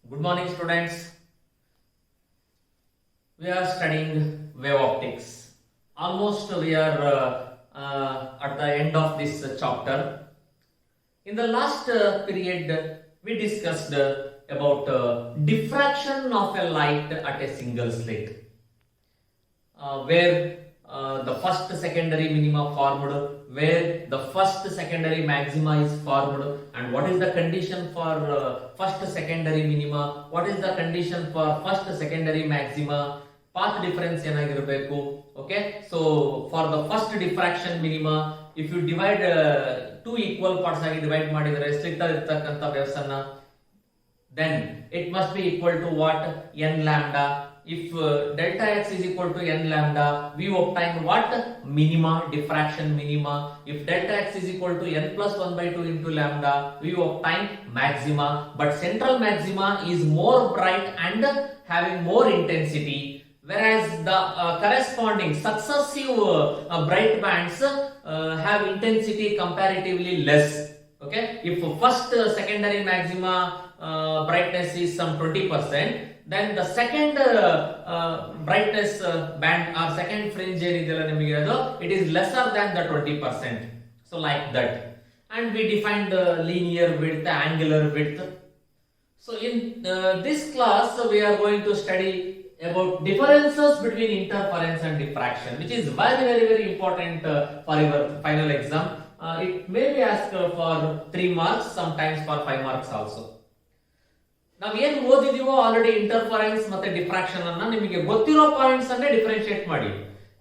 Good morning, students. We are studying wave optics. Almost we are at the end of this chapter. In the last period, we discussed about diffraction of a light at a single slit, where the first secondary minima formed, where the first secondary maxima is formed, and what is the condition for first secondary minima, what is the condition for first secondary maxima, path difference ಏನಾಗಿರಬೇಕು. Okay, so for the first diffraction minima, if you divide two equal parts ಆಗಿ divide ಮಾಡಿದರೆ slit ಇರತಕ್ಕಂತ waves ಅನ್ನ, then it must be equal to what? N lambda. If delta x is equal to n lambda, we obtain what? Minima, diffraction minima. If delta x is equal to n plus 1 by 2 into lambda, we obtain maxima. But central maxima is more bright and having more intensity, whereas the corresponding successive bright bands have intensity comparatively less. Okay, if first secondary maxima brightness is some 20%, then the second brightness band or second fringe ಏನಿದೆಯಲ್ಲ ನಿಮಗೆ ಅದು, it is lesser than the 20%. So like that, and we defined the linear width, angular width. So in this class we are going to study about differences between interference and diffraction, which is very important for your final exam. It may be asked for 3 marks, sometimes for 5 marks also. ನಾವು ಏನು ಓದಿದೀವೋ already interference ಮತ್ತೆ diffraction ಅನ್ನ ನಿಮಗೆ ಗೊತ್ತಿರೋ points ಅನ್ನೇ differentiate ಮಾಡಿ.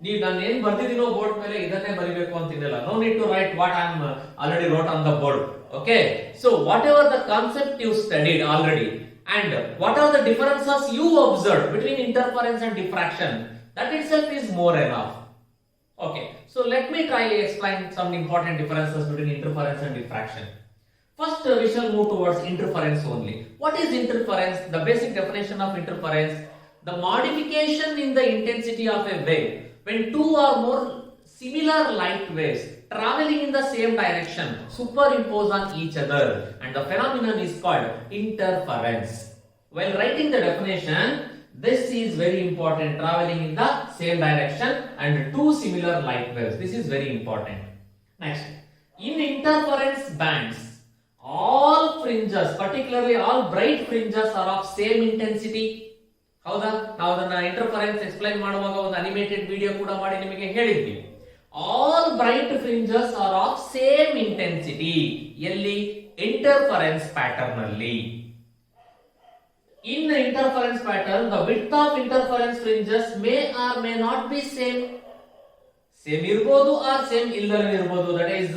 ನೀವು ನಾನು ಏನ್ ಬರ್ದಿದ್ದೀನೋ ಬೋರ್ಡ್ ಮೇಲೆ ಇದನ್ನೇ ಬರೀಬೇಕು ಅಂತಿಲ್ಲ. No need to write what I am already wrote on the board. Okay, so whatever the concept you studied already and what are the differences you observed between interference and diffraction, that itself is more enough. Okay, so let me try to explain some important differences between interference and diffraction. First, we shall move towards interference only. What is interference? The basic definition of interference: the modification in the intensity of a wave when two or more similar light waves traveling in the same direction superimpose on each other, and the phenomenon is called interference. While writing the definition, this is very important: traveling in the same direction and two similar light waves. This is very important. Next, in interference bands, all fringes, particularly all bright fringes, are of same intensity. ಹೌದಾ? ನಾವು ಅದನ್ನ interference explain ಮಾಡುವಾಗ ಒಂದು animated video ಕೂಡ ಮಾಡಿ ನಿಮಗೆ ಹೇಳಿದ್ವಿ. All bright fringes are of same intensity. ಎಲ್ಲಿ? Interference pattern ನಲ್ಲಿ. In the interference pattern, the width of interference fringes may or may not be same. Same ಇರಬಹುದು or same ಇಲ್ಲದೇ ಇರಬಹುದು. That is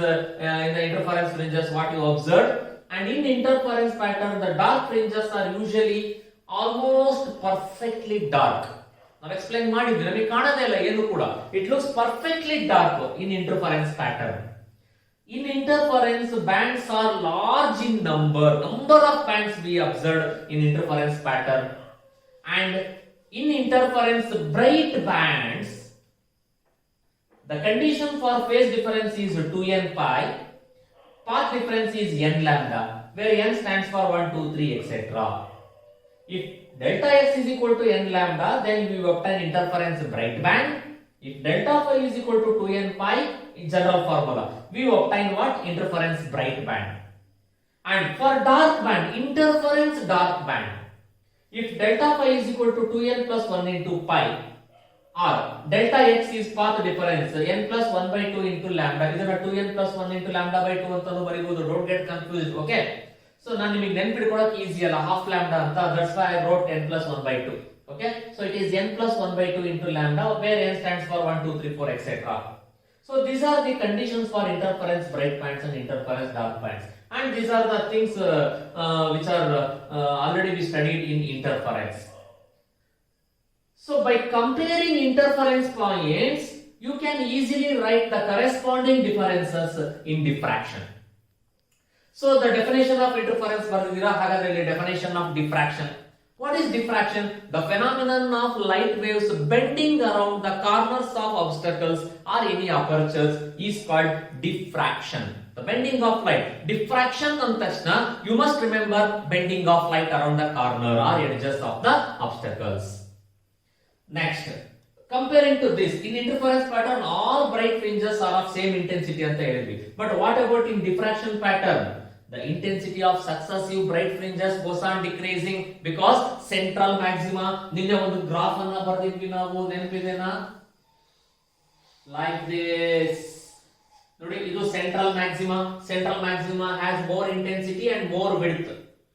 in the interference fringes what you observed. And in interference pattern, the dark fringes are usually almost perfectly dark. ನಾವು explain ಮಾಡಿದ್ವಿ, ನಮಗೆ ಕಾಣೋದೇ ಇಲ್ಲ ಏನು ಕೂಡ. It looks perfectly dark in interference pattern. In interference bands are large in number of bands we observed in interference pattern. And in interference bright bands, the condition for phase difference is 2n pi, path difference is n lambda, where n stands for 1 2 3 etc. If delta x is equal to n lambda, then we obtain interference bright band. If delta phi is equal to 2n pi, in general formula, we obtain what? Interference bright band. And for dark band, interference dark band, if delta phi is equal to 2n plus 1 into pi, or delta x is path difference n plus 1 by 2 into lambda, ಇದನ್ನ 2n plus 1 into lambda by 2 ಅಂತಾನೂ ಬರೀಬಹುದು. Don't get confused. Okay, so ನಾನು ನಿಮಗೆ ನೆನಪಿಟ್ಕೊಳ್ಳೋಕೆ easy ಅಲ್ಲ, half lambda ಅಂತ, that's why I wrote n plus 1 by 2. Okay, so it is n plus 1 by 2 into lambda, where n stands for 1 2 3 4 etc. So these are the conditions for interference bright bands and interference dark bands, and these are the things which are already we studied in interference. So by comparing interference points, you can easily write the corresponding differences in diffraction. So the definition of interference ಬರ್ದಿದ್ದೀರಾ, ಹಾಗಾದ್ರೆ definition of diffraction. What is diffraction? The phenomenon of light waves bending around the corners of obstacles or any apertures is called diffraction. The bending of light. Diffraction ಅಂದ ತಕ್ಷಣ you must remember bending of light around the corner or edges of the obstacles. Next, comparing to this, in interference pattern all bright fringes are of same intensity ಅಂತ ಹೇಳಿದ್ವಿ. But what about in diffraction pattern? The intensity of successive bright fringes goes on decreasing because central maxima. ನಿನ್ನೆ ಒಂದು graph ಅನ್ನ ಬರೆದಿದ್ವಿ ನಾವು, ನೆನಪಿದೆನಾ? Like this. ನೋಡಿ, ಇದು central maxima has more intensity and more width.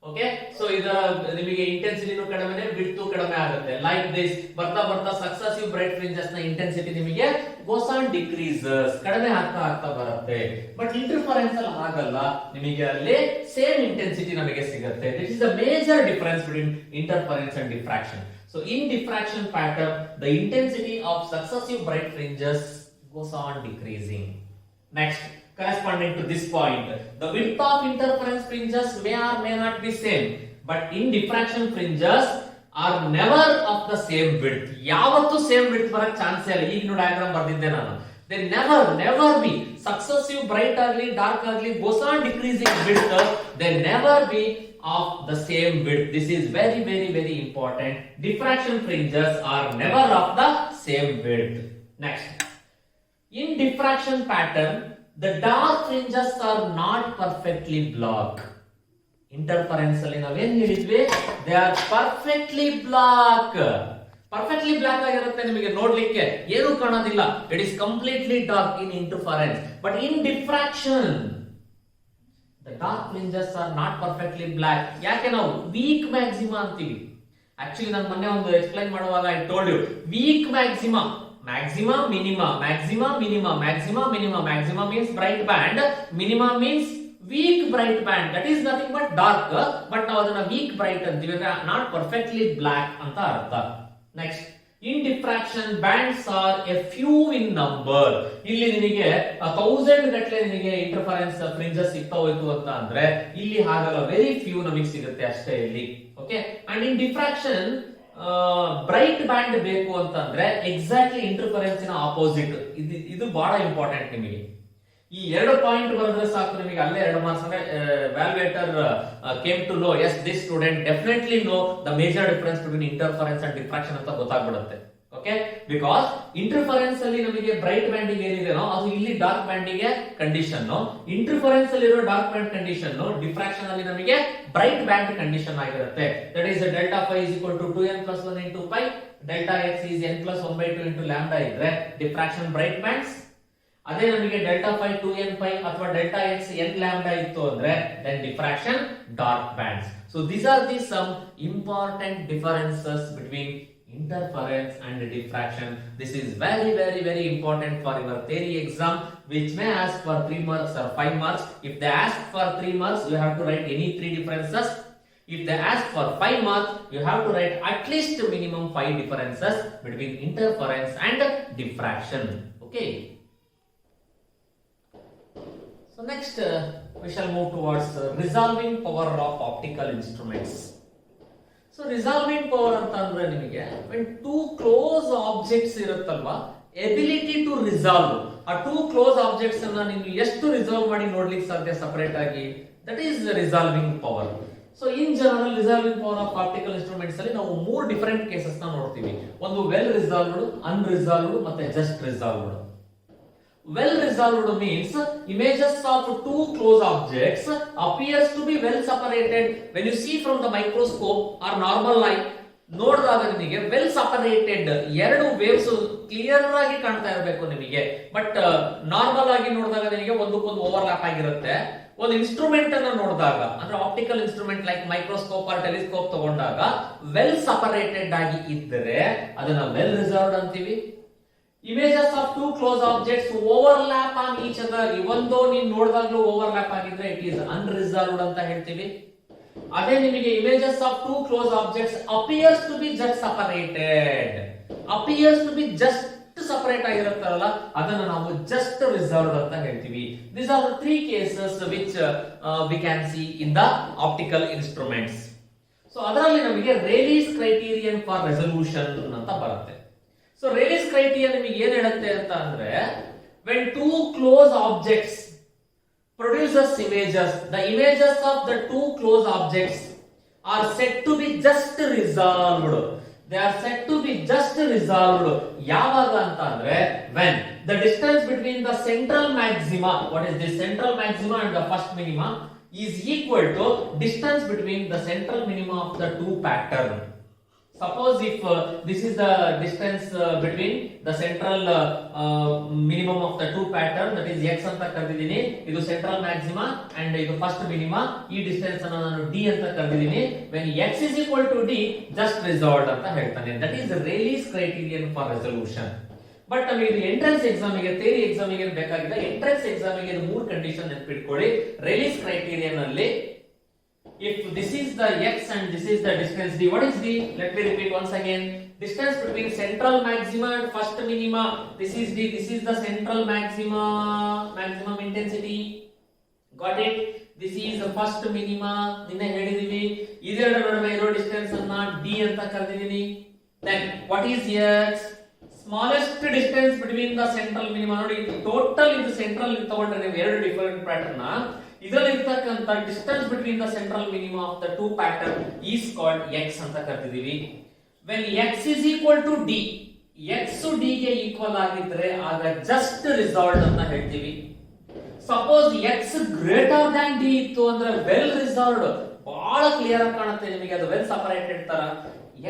Okay, so ಇದರ ನಿಮಗೆ ಇಂಟೆನ್ಸಿಟಿನೂ ಕಡಿಮೆ, width ಕಡಿಮೆ ಆಗುತ್ತೆ. ಲೈಕ್ ದಿಸ್ ಬರ್ತಾ ಬರ್ತಾ ಸಕ್ಸೆಸಿವ್ ಬ್ರೈಟ್ ಫ್ರಿಂಜಸ್ ನ ಇಂಟೆನ್ಸಿಟಿ ನಿಮಗೆ ಗೋಸ್ ಆನ್ ಡಿಕ್ರೀಸಸ್, ಕಡಿಮೆ ಆಗ್ತಾ ಬರುತ್ತೆ. ಬಟ್ ಇಂಟರ್ಫರೆನ್ಸ್ ಅಲ್ಲಿ ಹಾಗಲ್ಲ, ನಿಮಗೆ ಅಲ್ಲಿ ಸೇಮ್ ಇಂಟೆನ್ಸಿಟಿ ನಮಗೆ ಸಿಗುತ್ತೆ. This is the major difference between interference and diffraction. So in diffraction pattern, the intensity of successive bright fringes goes on decreasing. Next, corresponding to this point, the width of interference fringes may or may not be same, but in diffraction fringes are never of the same width. ಯಾವತ್ತೂ same width ಬರಕ್ಕೆ chance ಇಲ್ಲ. ಈಗ ನೋಡಿ diagram ಬರ್ದಿದ್ದೆ ನಾನು. They never be successive bright ಆಗಲಿ dark ಆಗಲಿ goes on decreasing width. They never be of the same width. This is very important. Diffraction fringes are never of the same width. Next, in diffraction pattern, the dark fringes are not perfectly black. Interference ಅಲ್ಲಿ ನಾವೇನ್ ಹೇಳಿದ್ವಿ? They are perfectly black. Perfectly black ಆಗಿರುತ್ತೆ, ನಿಮಗೆ ನೋಡ್ಲಿಕ್ಕೆ ಏನು ಕಾಣೋದಿಲ್ಲ. It is completely dark in interference. But in diffraction, the dark fringes are not perfectly black. ಯಾಕೆ ನಾವು ವೀಕ್ ಮ್ಯಾಕ್ಸಿಮಾ ಅಂತೀವಿ? ಆಕ್ಚುಲಿ ನಾನು ಮೊನ್ನೆ ಒಂದು ಎಕ್ಸ್ಪ್ಲೈನ್ ಮಾಡುವಾಗ I told you, weak maxima, maxima minima, maxima minima, maxima minima. Maxima means bright band, minima means weak bright band. That is nothing but dark, but ನಾವು ಅದನ್ನ weak bright ಅಂತೀವಿ, not perfectly black ಅಂತ ಅರ್ಥ. Next, in diffraction bands are a few in number. ಇಲ್ಲಿ ನಿಮಗೆ 1000 ಗಟ್ಟಲೆ ನಿಮಗೆ interference fringes ಸಿಗ್ತಾ ಹೋಯ್ತು ಅಂತ ಅಂದ್ರೆ ಇಲ್ಲಿ ಹಾಗಲ್ಲ, ವೆರಿ ಫ್ಯೂ ನಮಗೆ ಸಿಗುತ್ತೆ ಅಷ್ಟೇ ಇಲ್ಲಿ. Okay, and in diffraction bright band ಬೇಕು ಅಂತಂದ್ರೆ ಎಕ್ಸಾಕ್ಟ್ಲಿ ಇಂಟರ್ಫರೆನ್ಸ್ ನ ಆಪೋಸಿಟ್. ಇದು ಬಹಳ ಇಂಪಾರ್ಟೆಂಟ್. ನಿಮಗೆ ಈ ಎರಡು ಪಾಯಿಂಟ್ ಬರೆದ್ರೆ ಸಾಕು, ನಿಮಗೆ ಅಲ್ಲೇ 2 ಮಾರ್ಕ್ಸ್. ಅಂದ್ರೆ valuator came to know as this student definitely know the major difference between interference and diffraction ಅಂತ ಗೊತ್ತಾಗ್ಬಿಡುತ್ತೆ. ಓಕೆ, ಬಿಕಾಸ್ ಇಂಟರ್ಫರೆನ್ಸ್ ಅಲ್ಲಿ ನಮಗೆ ಬ್ರೈಟ್ ಬ್ಯಾಂಡ್ ಏನಿದೆನೋ ಅದು ಇಲ್ಲಿ ಡಾರ್ಕ್ ಬ್ಯಾಂಡ್ ಗೆ ಕಂಡೀಷನ್, ಇಂಟರ್ಫರೆನ್ಸ್ ಅಲ್ಲಿ ಇರೋ ಡಾರ್ಕ್ ಬ್ಯಾಂಡ್ ಕಂಡೀಷನ್ ಡಿಫ್ರಾಕ್ಷನ್ ಅಲ್ಲಿ ನಮಗೆ ಬ್ರೈಟ್ ಬ್ಯಾಂಡ್ ಕಂಡೀಷನ್ ಆಗಿರುತ್ತೆ. That is delta phi is equal to 2n + 1 into pi, delta x is n + 1/2 into lambda ಇದ್ರೆ ಡಿಫ್ರಾಕ್ಷನ್ ಬ್ರೈಟ್ ಬ್ಯಾಂಡ್ಸ್. ಅದೇ ನಮಗೆ ಡೆಲ್ಟಾ ಫೈ 2n pi ಅಥವಾ delta x n lambda ಇತ್ತು ಅಂದ್ರೆ then diffraction dark bands. So these are the some important differences between interference and diffraction. This is very important for your theory exam, which may ask for 3 marks or 5 marks. If they ask for 3 marks, you have to write any 3 differences. If they ask for 5 marks, you have to write at least minimum 5 differences between interference and diffraction. Okay. So next we shall move towards resolving power of optical instruments. So resolving power ಅಂತಂದ್ರೆ ನಿಮಗೆ when two close objects ಇರುತ್ತಲ್ವಾ, ability to resolve ಆ two close objects ಅನ್ನ ನೀವು ಎಷ್ಟು resolve ಮಾಡಿ ನೋಡ್ಲಿಕ್ಕೆ ಸಾಧ್ಯ ಸಪರೇಟ್ ಆಗಿ, that is the resolving power. So in general resolving power of optical instruments ಅಲ್ಲಿ ನಾವು 3 ಡಿಫರೆಂಟ್ ಕೇಸಸ್ ನ ನೋಡ್ತೀವಿ. ಒಂದು ವೆಲ್ ರಿಸಾಲ್ವ್ಡ್, ಅನ್ರಿಸಾಲ್ವ್ಡ್ ಮತ್ತೆ just resolved. Well resolved means images of two close objects appears to be well separated. When you see from the microscope or normal light, ನೋಡಿದಾಗ ನಿಮಗೆ well separated ಎರಡು waves clear ಆಗಿ ಕಾಣ್ತಾ ಇರಬೇಕು ನಿಮಗೆ. ಬಟ್ ನಾರ್ಮಲ್ ಆಗಿ ನೋಡಿದಾಗ ನಿಮಗೆ ಒಂದಕ್ಕೊಂದು ಓವರ್ಲ್ಯಾಪ್ ಆಗಿರುತ್ತೆ. ಒಂದು ಇನ್ಸ್ಟ್ರೂಮೆಂಟ್ ಅನ್ನ ನೋಡಿದಾಗ ಅಂದ್ರೆ optical instrument like microscope or telescope ತಗೊಂಡಾಗ ವೆಲ್ ಸಪರೇಟೆಡ್ ಆಗಿ ಇದ್ದರೆ ಅದನ್ನ ವೆಲ್ ರಿಸರ್ವ್ಡ್ ಅಂತೀವಿ. Images of two close objects overlap on each other, even though ನೀವು ನೋಡಿದಾಗಲೂ ಓವರ್ಲ್ಯಾಪ್ ಆಗಿದ್ರೆ it is unresolved ಅಂತ ಹೇಳ್ತೀವಿ. ಅದೇ ನಿಮಗೆ images of two close objects appears to be just separate ಆಗಿರುತ್ತಲ್ಲ ಅದನ್ನ ನಾವು just resolved ಅಂತ ಹೇಳ್ತೀವಿ. These are the 3 cases which we can see in the optical instruments. So ಅದರಲ್ಲಿ ನಮಗೆ Rayleigh's criterion for resolution ಅಂತ ಬರುತ್ತೆ. So Rayleigh's criterion ನಿಮಗೆ ಏನು ಹೇಳುತ್ತೆ ಅಂತ ಅಂದ್ರೆ when two close objects produces images. The images of the two close objects are said to be just resolved. They are said to be just resolved. ಯಾವಾಗ ಅಂತ ಅಂದ್ರೆ when the distance between the central maxima, what is this central maxima and the first minima, is equal to distance between the central minima of the two pattern. Suppose if this is the distance between the central minimum of the two pattern, that is x ಅಂತ ಕರೆದಿದ್ದೀನಿ, ಇದು central maxima and ಇದು first minima, ಈ distance ಅನ್ನು ನಾನು d ಅಂತ ಕರೆದಿದ್ದೀನಿ. when x is equal to d, just resolved ಅಂತ ಹೇಳ್ತಾನೆ. that is the Rayleigh's criterion for resolution. But ನಮಗೆ ಇದು ಎಂಟ್ರೆನ್ಸ್ ಎಕ್ಸಾಮ್ ಗೆ, ಥಿಯರಿ ಎಕ್ಸಾಮ್ ಗೆ ಬೇಕಾಗಿಲ್ಲ. ಎಂಟ್ರೆನ್ಸ್ ಎಕ್ಸಾಮ್ ಗೆ ಮೂರು ಕಂಡೀಷನ್ ನೆನಪಿಟ್ಕೊಳ್ಳಿ. Rayleigh's criterion ಅಲ್ಲಿ if this is the x and this is the distance d, what is d? Let me repeat once again. Distance between central maxima and first minima, this is d. This is the central maxima, maximum intensity. Got it? This is the first minima. ನಿನ್ನೆ ಹೇಳಿದೀವಿ ಇದೆರಡರ ನಡುವೆ ಇರೋ distance ಅನ್ನ d ಅಂತ ಕರೆದಿದ್ದೀನಿ. Then what is x? Smallest distance between the central minima. ನೋಡಿ total ಇದು central ತಗೊಂಡ್ರೆ ನೀವು ಎರಡು ಡಿಫರೆಂಟ್ ಪ್ಯಾಟರ್ನ್ ನ, ಇದರಲ್ಲಿ ಇರತಕ್ಕಂತ distance between the central minima of the two pattern is called x ಅಂತ ಕರೆದಿದ್ದೀವಿ. when x is equal to d, x d ಗೆ ಈಕ್ವಲ್ ಆಗಿದ್ರೆ ಆಗ ಜಸ್ಟ್ ರಿಸಾಲ್ವ್ಡ್ ಅಂತ ಹೇಳ್ತೀವಿ. Suppose x greater than d ಇತ್ತು ಅಂದ್ರೆ ವೆಲ್ ರಿಸಾಲ್ವ್ಡ್, ಬಹಳ ಕ್ಲಿಯರ್ ಆಗಿ ಕಾಣುತ್ತೆ ನಿಮಗೆ, ಅದು ವೆಲ್ ಸಪರೇಟೆಡ್ ತರ.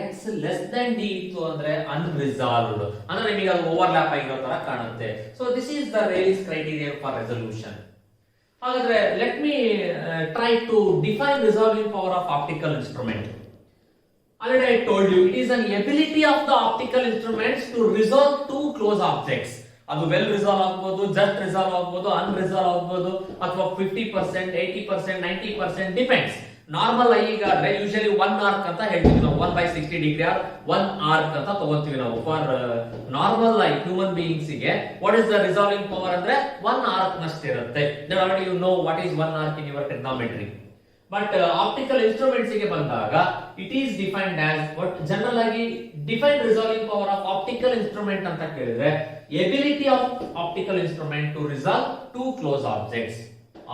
x ಲೆಸ್ ದ್ಯಾನ್ d ಇತ್ತು ಅಂದ್ರೆ ಅನ್ರಿಸಾಲ್ವ್ಡ್, ಅಂದ್ರೆ ನಿಮಗೆ ಅದು ಓವರ್ಲ್ಯಾಪ್ ಆಗಿರೋ ತರ ಕಾಣುತ್ತೆ. So this is the Rayleigh's criterion for resolution. ಹಾಗಾದ್ರೆ let me try to define resolving power of optical instrument. Already I told you, it is an ability of the optical instruments to resolve two close objects. ಅದು well resolve ಆಗ್ಬೋದು, just resolve ಆಗ್ಬೋದು, unresolve ಆಗ್ಬೋದು, ಅಥವಾ 50%, 80%, 90% depends. Normal ಈಗ usually 1 arc ಅಂತ ಹೇಳ್ತೀವಿ ನಾವು, 1/60 degree R 1 arc ಅಂತ ತಗೋತೀವಿ ನಾವು. ಫಾರ್ ನಾರ್ಮಲ್ ಹ್ಯೂಮನ್ ಬೀಯಿಂಗ್ಸ್ ಗೆ what is the resolving power ಅಂದ್ರೆ 1 ಆರ್ಕ್ ನಷ್ಟಿರುತ್ತೆ. Then already you know what is 1 arc in your trigonometry. But optical instruments ಗೆ ಬಂದಾಗ it is defined as what, general ಆಗಿ defined resolving power of optical instrument ಅಂತ ಕೇಳಿದ್ರೆ ability of optical instrument to resolve two close objects.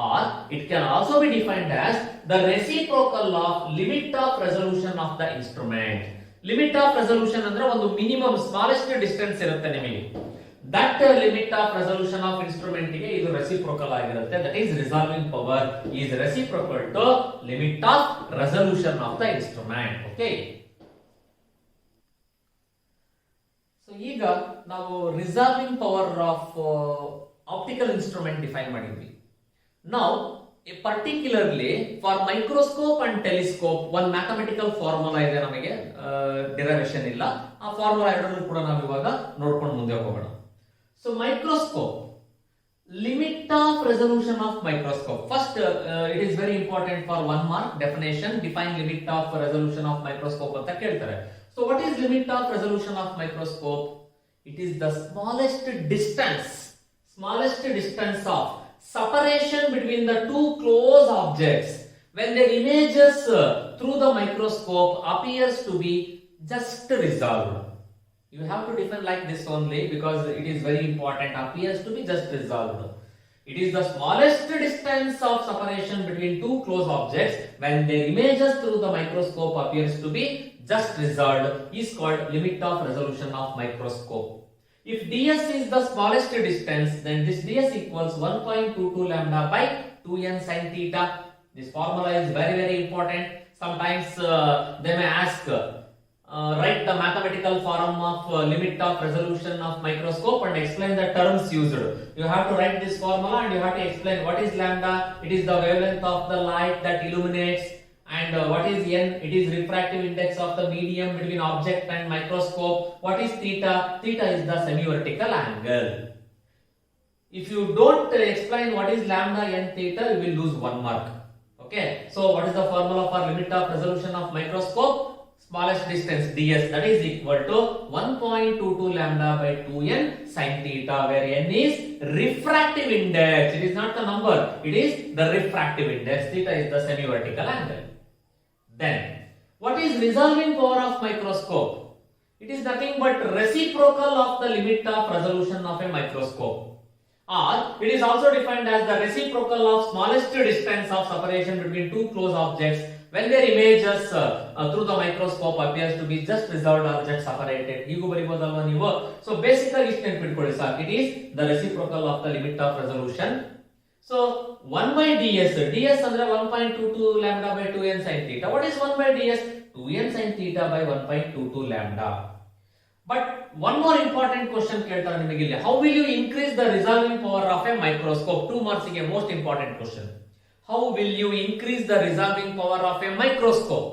Or it can also be defined as the reciprocal of limit of resolution of the instrument. Limit of resolution ಅಂದ್ರೆ ಒಂದು minimum smallest distance ಇರುತ್ತೆ ನಿಮಗೆ. That limit of resolution of instrument ಗೆ ಇದು reciprocal ಆಗಿರುತ್ತೆ. That is resolving power is reciprocal to limit of resolution of the instrument. Okay. So ಈಗ ನಾವು resolving power of optical instrument define ಮಾಡಿದ್ವಿ. Now, particularly for microscope and telescope, one mathematical formula ಇದೆ ನಮಗೆ, derivation ಇಲ್ಲ. ಆ formula ಎರಡನ್ನೂ ಕೂಡ ನಾವು ಇವಾಗ ನೋಡ್ಕೊಂಡು ಮುಂದೆ ಹೋಗೋಣ. So microscope, limit of resolution of microscope. First, it is very important for 1 mark definition. Define limit of resolution of microscope ಅಂತ ಕೇಳ್ತಾರೆ. So what is limit of resolution of microscope? It is the smallest distance of separation between the two close objects when their images through the microscope appears to be just resolved. You have to define like this only because it is very important. Appears to be just resolved. It is the smallest distance of separation between two close objects when their images through the microscope appears to be just resolved is called limit of resolution of microscope. If ds is the smallest distance, then this ds equals 1.22 lambda by 2n sin theta. This formula is very, very important. Sometimes they may ask, write the mathematical form of limit of resolution of microscope and explain the terms used. You have to write this formula and you have to explain what is lambda. It is the wavelength of the light that illuminates. And what is n? It is refractive index of the medium between object and microscope. What is theta? Theta is the semi-vertical angle. If you don't explain what is lambda n theta, you will lose 1 mark. Okay. So what is the formula for limit of resolution of microscope? Smallest distance ds, that is equal to 1.22 lambda by 2n sin theta, where n is refractive index. It is not the number. It is the refractive index. Theta is the semi-vertical angle. Then, what is resolving power of microscope? It is nothing but reciprocal of the limit of resolution of a microscope. Or it is also defined as the reciprocal of smallest distance of separation between two close objects when their images through the microscope appears to be just resolved or just separated. ಹೀಗೂ ಬರೀಬಹುದಲ್ವಾ ನೀವು? So basically ಇಷ್ಟು ನೆನಪಿಟ್ಕೊಳ್ಳಿ ಸಾಕು. It is the reciprocal of the limit of resolution. So 1 by ds, ds ಅಂದ್ರೆ 1.22 lambda by 2n sin theta. What is 1 by ds? 2n sin theta by 1.22 lambda. But one more important question ಕೇಳ್ತಾರೆ ನಿಮಗೆ ಇಲ್ಲಿ. How will you increase the resolving power of a microscope? 2 marks ಗೆ most important question. How will you increase the resolving power of a microscope?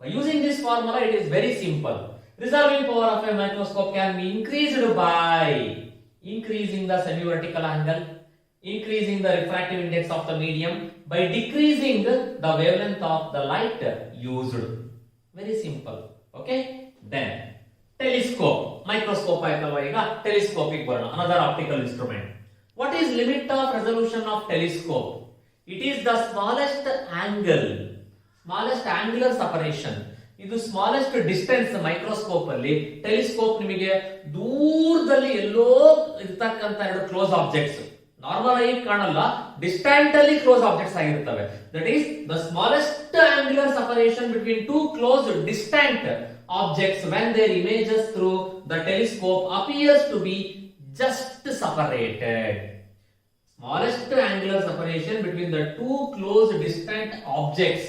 By using this formula, it is very simple. Resolving power of a microscope can be increased by increasing the semi-vertical angle, increasing the refractive index of the medium, by decreasing the wavelength of the light used. Very simple. Okay? Then telescope, microscope ಆಯ್ತಲ್ವಾ, ಈಗ telescopic ಬರೋಣ. Another optical instrument. What is limit of resolution of telescope? It is the smallest angle, smallest angular separation. ಇದು smallest distance microscope ಅಲ್ಲಿ. Telescope ನಿಮಗೆ ದೂರದಲ್ಲಿ ಎಲ್ಲೋ ಇರ್ತಕ್ಕಂತ ಎರಡು close objects normal ಆಗಿ ಕಾಣಲ್ಲ, ಡಿಸ್ಟೆಂಟ್ ಅಲ್ಲಿ ಕ್ಲೋಸ್ ಆಬ್ಜೆಕ್ಟ್ಸ್ ಆಗಿರ್ತವೆ. That is the smallest angular separation between two close distant objects when their images through the telescope appears to be just separated. Smallest angular separation between the two close distant objects.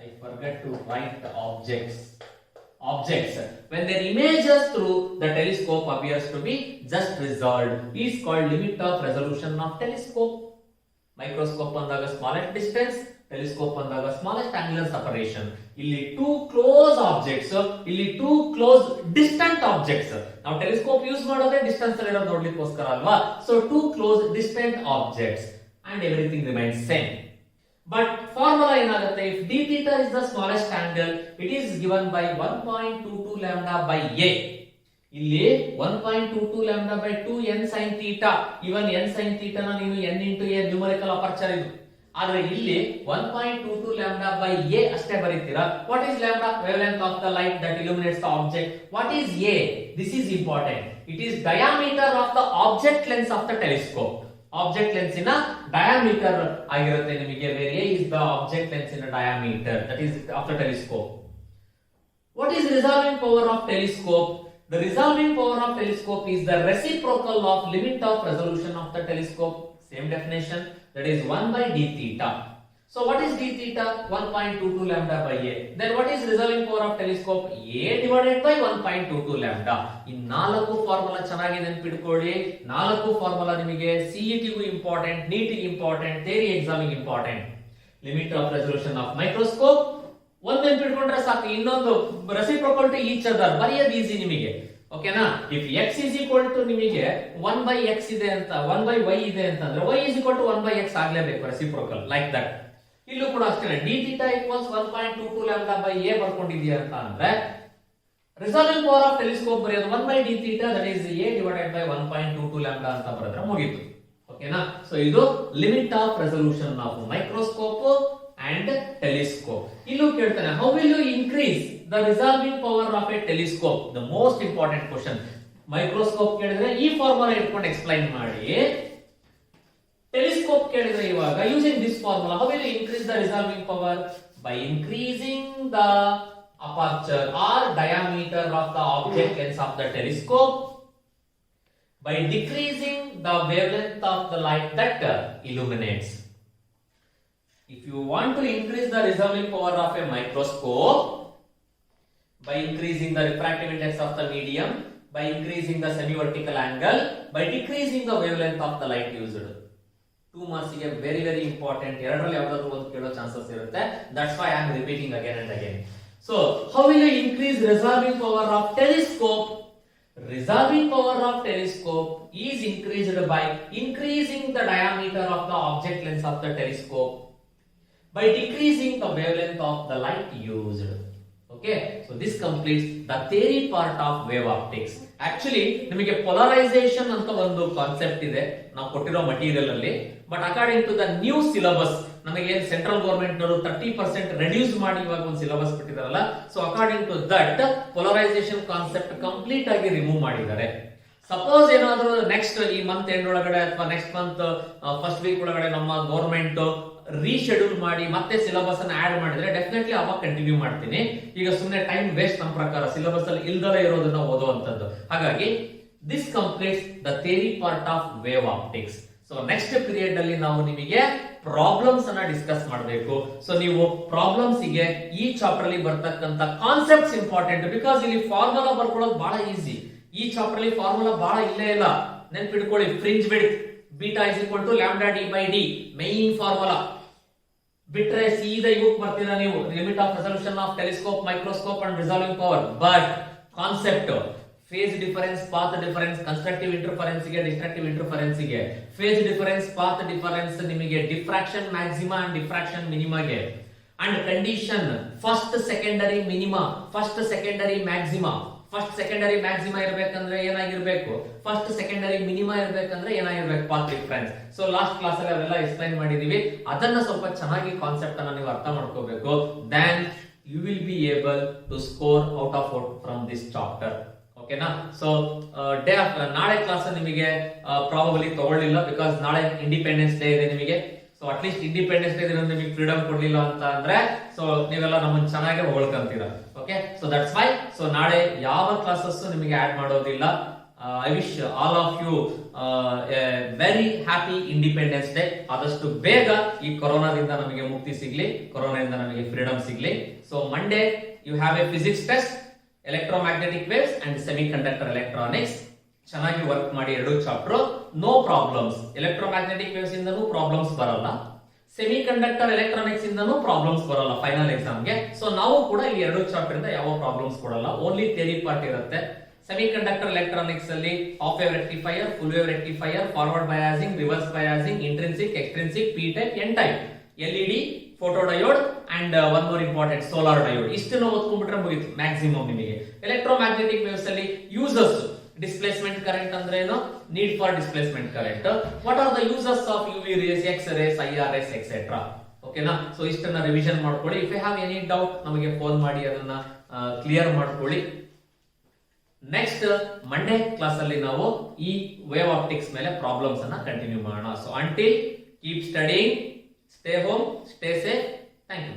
I forgot to write the objects. When their images through the telescope appears to be just resolved is called limit of resolution of telescope. Microscope ಅಂದಾಗ smallest distance, telescope ಅಂದಾಗ smallest angular separation. ಇಲ್ಲಿ two close objects, ಇಲ್ಲಿ two close distant objects. ನಾವು telescope use ಮಾಡೋದೇ distance ಅಲ್ಲಿ ಇರೋದು ನೋಡ್ಲಿಕ್ಕೋಸ್ಕರ ಅಲ್ವಾ? So two close distant objects and everything remains same. But formula ಏನಾಗುತ್ತೆ? If d theta is the smallest angle, it is given by 1.22 lambda by a. ಇಲ್ಲಿ 1.22 lambda by 2 n sin theta. Even n sin theta ನ ನೀವು n into a numerical aperture ಇದು. ಆದರೆ ಇಲ್ಲಿ 1.22 lambda by a ಅಷ್ಟೇ ಬರೀತೀರಾ. What is lambda? Wavelength of the light that illuminates the object. What is a? This is important. It is diameter of the object lens of the telescope. Object lens ಇನ diameter ಆಗಿರುತ್ತೆ ನಿಮಗೆ. Where a is the object lens ಇನ diameter, that is of the telescope. What is resolving power of telescope? The resolving power of telescope is the reciprocal of limit of resolution of the telescope. Same definition, that is 1 by d theta. So what is d theta? 1.22 lambda by a. Then what is resolving power of telescope? A divided by 1.22 lambda. ಈ ನಾಲ್ಕು formula ಚೆನ್ನಾಗಿ ನೆನಪಿಟ್ಕೊಳ್ಳಿ. ನಾಲ್ಕು formula ನಿಮಗೆ CET ಗೂ important, NEET ಗೆ important, theory exam ಗೆ important. Limit of resolution of microscope ಒಂದ್ ನೆನಪಿಟ್ಕೊಂಡ್ರೆ ಸಾಕು. ಇನ್ನೊಂದು ರೆಸಿಪ್ರೋಕಲ್ ಟು ಈಚ್ ಅದರ್ ಬರೆಯೋದು ಈಸಿ ನಿಮಗೆ. ಓಕೆನಾ? If x is equal to ನಿಮಗೆ 1 by x ಇದೆ ಅಂತ, 1 by y ಇದೆ ಅಂತಂದ್ರೆ y is equal to 1 by x ಆಗ್ಲೇಬೇಕು, ರೆಸಿಪ್ರೋಕಲ್ ಲೈಕ್ ದಟ್. ಇಲ್ಲೂ ಕೂಡ ಅಷ್ಟೇ, d theta equals 1.22 lambda by a ಬರ್ಕೊಂಡಿದೀಯ ಅಂತ ಅಂದ್ರೆ ರಿಸಾಲ್ವಿಂಗ್ ಪವರ್ ಆಫ್ ಟೆಲಿಸ್ಕೋಪ್ ಬರೆಯೋದು 1 by d theta, that is a divided by 1.22 lambda ಅಂತ ಬರೆದ್ರೆ ಮುಗೀತು. ಓಕೆನಾ? ಸೊ ಇದು limit of resolution of microscope and telescope. ಇಲ್ಲೂ ಕೇಳ್ತಾನೆ, how will you increase the resolving power of a telescope? The most important question. Microscope ಕೇಳಿದ್ರೆ ಈ formula ಇಟ್ಕೊಂಡು ಎಕ್ಸ್ಪ್ಲೈನ್ ಮಾಡಿ. ಟೆಲಿಸ್ಕೋಪ್ ಕೇಳಿದ್ರೆ ಇವಾಗ using this formula, how will you increase the resolving power? By increasing the aperture or diameter of the object lens of the telescope, by decreasing the wavelength of the light that illuminates. If you want to increase the resolving power of a microscope, by increasing the refractive index of the medium, by increasing the semi-vertical angle, by decreasing the wavelength of the light used. 2 marks ಗೆ very very important. ಎರಡರಲ್ಲಿ ಯಾವುದಾದರೂ ಒಂದು ಕೇಳೋ chances ಇರುತ್ತೆ. That's why I am repeating again and again. So, how will you increase resolving power of telescope? Resolving power of telescope is increased by increasing the diameter of the object lens of the telescope, by decreasing the wavelength of the light used. Okay, so this completes the theory part of wave optics. Actually ನಿಮಗೆ polarization ಅಂತ ಒಂದು concept ಇದೆ ನಾವು ಕೊಟ್ಟಿರೋ material ಅಲ್ಲಿ. But according to the new syllabus ನಮಗೆ central government ನವರು 30% reduce ಮಾಡಿ ಇವಾಗ ಒಂದು ಸಿಲೆಬಸ್ ಬಿಟ್ಟಿದಾರಲ್ಲ. So according to that polarisation concept complete ಆಗಿ ರಿಮೂವ್ ಮಾಡಿದ್ದಾರೆ. ಸಪೋಸ್ ಏನಾದ್ರೂ ನೆಕ್ಸ್ಟ್ ಈ ಮಂತ್ ಎಂಡ್ ಒಳಗಡೆ ಅಥವಾ ನೆಕ್ಸ್ಟ್ ಮಂತ್ ಫಸ್ಟ್ ವೀಕ್ ಒಳಗಡೆ ನಮ್ಮ ಗವರ್ಮೆಂಟ್ ರೀಶೆಡ್ಯೂಲ್ ಮಾಡಿ ಮತ್ತೆ ಸಿಲೆಬಸ್ ಅನ್ನ ಆಡ್ ಮಾಡಿದ್ರೆ ಡೆಫಿನೆಟ್ಲಿ ಅವಾಗ ಕಂಟಿನ್ಯೂ ಮಾಡ್ತೀನಿ. ಈಗ ಸುಮ್ಮನೆ ಟೈಮ್ ವೇಸ್ಟ್ ನಮ್ಮ ಪ್ರಕಾರ ಸಿಲೆಬಸ್ ಅಲ್ಲಿ ಇಲ್ದಲೇ ಇರೋದನ್ನ ಓದುವಂತದ್ದು. ಹಾಗಾಗಿ this completes the theory part of wave optics. So next period ಅಲ್ಲಿ ನಾವು ನಿಮಗೆ ಪ್ರಾಬ್ಲಮ್ಸ್ ಅನ್ನ ಡಿಸ್ಕಸ್ ಮಾಡಬೇಕು. ಸೊ ನೀವು ಪ್ರಾಬ್ಲಮ್ಸ್ ಗೆ ಈ ಚಾಪ್ಟರ್ ಅಲ್ಲಿ ಬರ್ತಕ್ಕಂತ ಕಾನ್ಸೆಪ್ಟ್ಸ್ ಇಂಪಾರ್ಟೆಂಟ್, ಬಿಕಾಸ್ ಇಲ್ಲಿ ಫಾರ್ಮುಲಾ ಬರ್ಕೊಳ್ಳೋದು ಬಹಳ ಈಸಿ. ಈ ಚಾಪ್ಟರ್ ಅಲ್ಲಿ ಫಾರ್ಮುಲಾ ಬಹಳ ಇಲ್ಲೇ ಇಲ್ಲ. ನೆನ್ಪಿಟ್ಕೊಳ್ಳಿ, fringe width beta is equal to lambda d by d main formula. ಬಿಟ್ರೆ ಸೀದಾ ಇವಕ್ಕೆ ಬರ್ತೀರಾ ನೀವು, limit of resolution of telescope, microscope and resolving power. But concept phase difference, path difference, constructive interference ಗೆ, ಡಿಸ್ಟ್ರಕ್ಟಿವ್ ಇಂಟರ್ಫರೆನ್ಸ್ ಗೆ, phase difference, path difference ನಿಮಗೆ diffraction maxima and diffraction ಮಿನಿಮಾಗೆ, and condition first secondary minima, first secondary maxima. First secondary maxima ಇರಬೇಕಂದ್ರೆ ಏನಾಗಿರ್ಬೇಕು, first secondary minima ಇರಬೇಕಂದ್ರೆ ಏನಾಗಿರ್ಬೇಕು, path difference. So last class ಅಲ್ಲಿ ಅವೆಲ್ಲ ಎಕ್ಸ್ಪ್ಲೈನ್ ಮಾಡಿದೀವಿ. ಅದನ್ನ ಸ್ವಲ್ಪ ಚೆನ್ನಾಗಿ ಕಾನ್ಸೆಪ್ಟ್ ಅನ್ನ ನೀವು ಅರ್ಥ ಮಾಡ್ಕೋಬೇಕು. Then you will be able to score out of out from this chapter. ಓಕೆನಾ? ಸೊ ಡೇ ಆಫ್ಟರ್ ನಾಳೆ ಕ್ಲಾಸ್ ನಿಮಗೆ ಪ್ರಾಬಬಲಿ ತಗೊಳ್ಳಿಲ್ಲ, ಬಿಕಾಸ್ ನಾಳೆ ಇಂಡಿಪೆಂಡೆನ್ಸ್ ಡೇ ಇದೆ ನಿಮಗೆ. ಸೊ ಅಟ್ಲೀಸ್ಟ್ ಇಂಡಿಪೆಂಡೆನ್ಸ್ ಡೇ ನಿಮಗೆ ಫ್ರೀಡಮ್ ಕೊಡ್ಲಿಲ್ಲ ಅಂತ ಅಂದ್ರೆ ಸೊ ನೀವೆಲ್ಲ ನಮ್ಮನ್ನ ಚೆನ್ನಾಗಿ ಹೊಗಳ್ಕೊಂತೀರಾ. Okay, so that's why so ನಾಳೆ ಯಾವ ಕ್ಲಾಸಸ್ ನಿಮಗೆ ಆಡ್ ಮಾಡೋದಿಲ್ಲ. I wish all of you very happy Independence Day. ಆದಷ್ಟು ಬೇಗ ಈ ಕೊರೋನಾದಿಂದ ನಮಗೆ ಮುಕ್ತಿ ಸಿಗ್ಲಿ, ಕೊರೋನಾದಿಂದ ನಮಗೆ ಫ್ರೀಡಮ್ ಸಿಗ್ಲಿ. So Monday you have a physics test, electromagnetic waves and semiconductor electronics. ಚೆನ್ನಾಗಿ ವರ್ಕ್ ಮಾಡಿ ಎರಡು chapter, no problems. Electromagnetic waves ಇಂದನೂ ಪ್ರಾಬ್ಲಮ್ಸ್ ಬರಲ್ಲ, ಸೆಮಿ ಕಂಡಕ್ಟರ್ ಎಲೆಕ್ಟ್ರಾನಿಕ್ಸ್ ಇಂದನೂ ಪ್ರಾಬ್ಲಮ್ಸ್ ಬರಲ್ಲ ಫೈನಲ್ ಎಕ್ಸಾಮ್ಗೆ. ಸೊ ನಾವು ಕೂಡ ಈ ಎರಡು ಚಾಪ್ಟರ್ ಇಂದ ಯಾವ ಪ್ರಾಬ್ಲಮ್ಸ್ ಕೊಡಲ್ಲ, ಓನ್ಲಿ ಥಿಯರಿ ಪಾರ್ಟ್ ಇರುತ್ತೆ. ಸೆಮಿ ಕಂಡಕ್ಟರ್ ಎಲೆಕ್ಟ್ರಾನಿಕ್ಸ್ ಅಲ್ಲಿ half wave rectifier, full wave rectifier, forward biasing, reverse biasing, intrinsic, extrinsic, p type, n type, LED, photo diode and one more important solar diode. ಇಷ್ಟನ್ನು ಓದ್ಕೊಂಡ್ಬಿಟ್ರೆ ಮುಗಿತು maximum ನಿಮಗೆ. Electromagnetic waves ಅಲ್ಲಿ ಯೂಸರ್ಸ್, displacement current ಅಂದ್ರೆ ಏನು, need for displacement current, what are the ಯೂಸರ್ಸ್ of UV rays, X rays, IR rays etcetera. ಓಕೆನಾ? ಸೊ ಇಷ್ಟನ್ನ ರಿವಿಷನ್ ಮಾಡ್ಕೊಳ್ಳಿ. If you have any doubt ನಮಗೆ ಫೋನ್ ಮಾಡಿ ಅದನ್ನ ಕ್ಲಿಯರ್ ಮಾಡ್ಕೊಳ್ಳಿ. ನೆಕ್ಸ್ಟ್ ಮಂಡೇ ಕ್ಲಾಸ್ ಅಲ್ಲಿ ನಾವು ಈ ವೇವ್ ಆಪ್ಟಿಕ್ಸ್ ಮೇಲೆ ಪ್ರಾಬ್ಲಮ್ಸ್ ಅನ್ನ ಕಂಟಿನ್ಯೂ ಮಾಡೋಣ. So until keep studying, stay home, stay safe. Thank you.